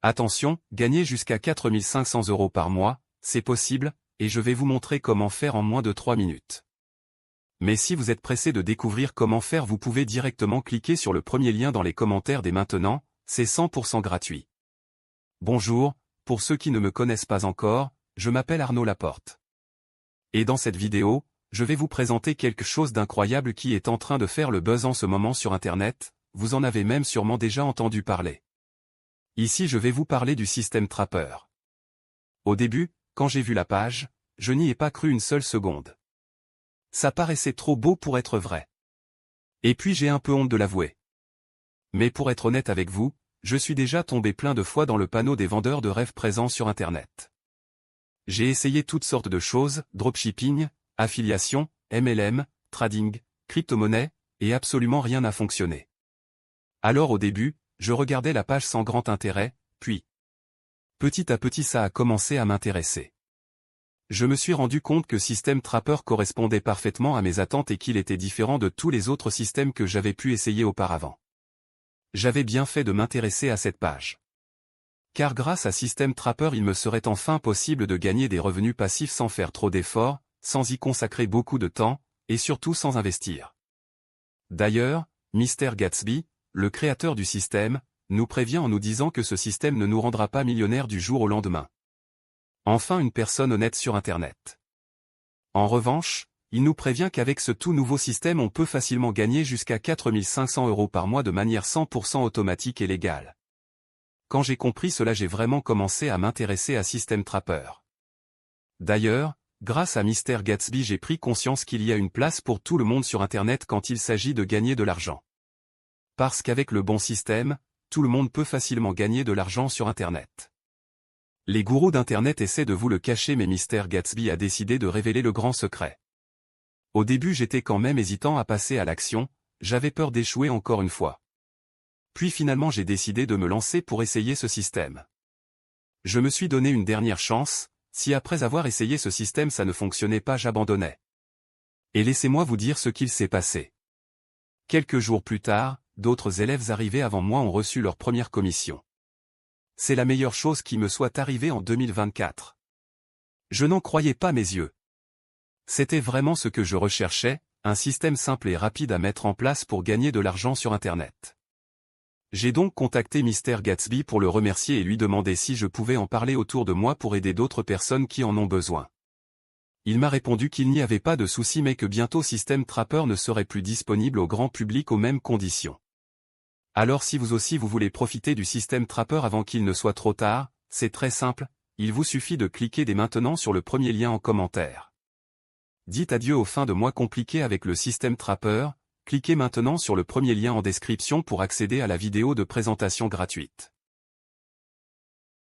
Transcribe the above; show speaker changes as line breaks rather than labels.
Attention, gagner jusqu'à 4 500 € par mois, c'est possible, et je vais vous montrer comment faire en moins de 3 minutes. Mais si vous êtes pressé de découvrir comment faire, vous pouvez directement cliquer sur le premier lien dans les commentaires dès maintenant, c'est 100% gratuit. Bonjour, pour ceux qui ne me connaissent pas encore, je m'appelle Arnaud Laporte. Et dans cette vidéo, je vais vous présenter quelque chose d'incroyable qui est en train de faire le buzz en ce moment sur Internet, vous en avez même sûrement déjà entendu parler. Ici je vais vous parler du système Trapper. Au début, quand j'ai vu la page, je n'y ai pas cru une seule seconde. Ça paraissait trop beau pour être vrai. Et puis j'ai un peu honte de l'avouer. Mais pour être honnête avec vous, je suis déjà tombé plein de fois dans le panneau des vendeurs de rêves présents sur Internet. J'ai essayé toutes sortes de choses, dropshipping, affiliation, MLM, trading, crypto-monnaie, et absolument rien n'a fonctionné. Alors au début, je regardais la page sans grand intérêt, puis petit à petit ça a commencé à m'intéresser. Je me suis rendu compte que System Trapper correspondait parfaitement à mes attentes et qu'il était différent de tous les autres systèmes que j'avais pu essayer auparavant. J'avais bien fait de m'intéresser à cette page. Car grâce à System Trapper il me serait enfin possible de gagner des revenus passifs sans faire trop d'efforts, sans y consacrer beaucoup de temps, et surtout sans investir. D'ailleurs, Mr. Gatsby, le créateur du système, nous prévient en nous disant que ce système ne nous rendra pas millionnaires du jour au lendemain. Enfin une personne honnête sur Internet. En revanche, il nous prévient qu'avec ce tout nouveau système on peut facilement gagner jusqu'à 4 500 € par mois de manière 100% automatique et légale. Quand j'ai compris cela j'ai vraiment commencé à m'intéresser à System Trapper. D'ailleurs, grâce à Mr. Gatsby j'ai pris conscience qu'il y a une place pour tout le monde sur Internet quand il s'agit de gagner de l'argent. Parce qu'avec le bon système, tout le monde peut facilement gagner de l'argent sur Internet. Les gourous d'Internet essaient de vous le cacher mais Mr. Gatsby a décidé de révéler le grand secret. Au début j'étais quand même hésitant à passer à l'action, j'avais peur d'échouer encore une fois. Puis finalement j'ai décidé de me lancer pour essayer ce système. Je me suis donné une dernière chance, si après avoir essayé ce système ça ne fonctionnait pas j'abandonnais. Et laissez-moi vous dire ce qu'il s'est passé. Quelques jours plus tard, d'autres élèves arrivés avant moi ont reçu leur première commission. C'est la meilleure chose qui me soit arrivée en 2024. Je n'en croyais pas mes yeux. C'était vraiment ce que je recherchais, un système simple et rapide à mettre en place pour gagner de l'argent sur Internet. J'ai donc contacté Mr. Gatsby pour le remercier et lui demander si je pouvais en parler autour de moi pour aider d'autres personnes qui en ont besoin. Il m'a répondu qu'il n'y avait pas de souci mais que bientôt System Trapper ne serait plus disponible au grand public aux mêmes conditions. Alors si vous aussi vous voulez profiter du System Trapper avant qu'il ne soit trop tard, c'est très simple, il vous suffit de cliquer dès maintenant sur le premier lien en commentaire. Dites adieu aux fins de mois compliquées avec le System Trapper, cliquez maintenant sur le premier lien en description pour accéder à la vidéo de présentation gratuite.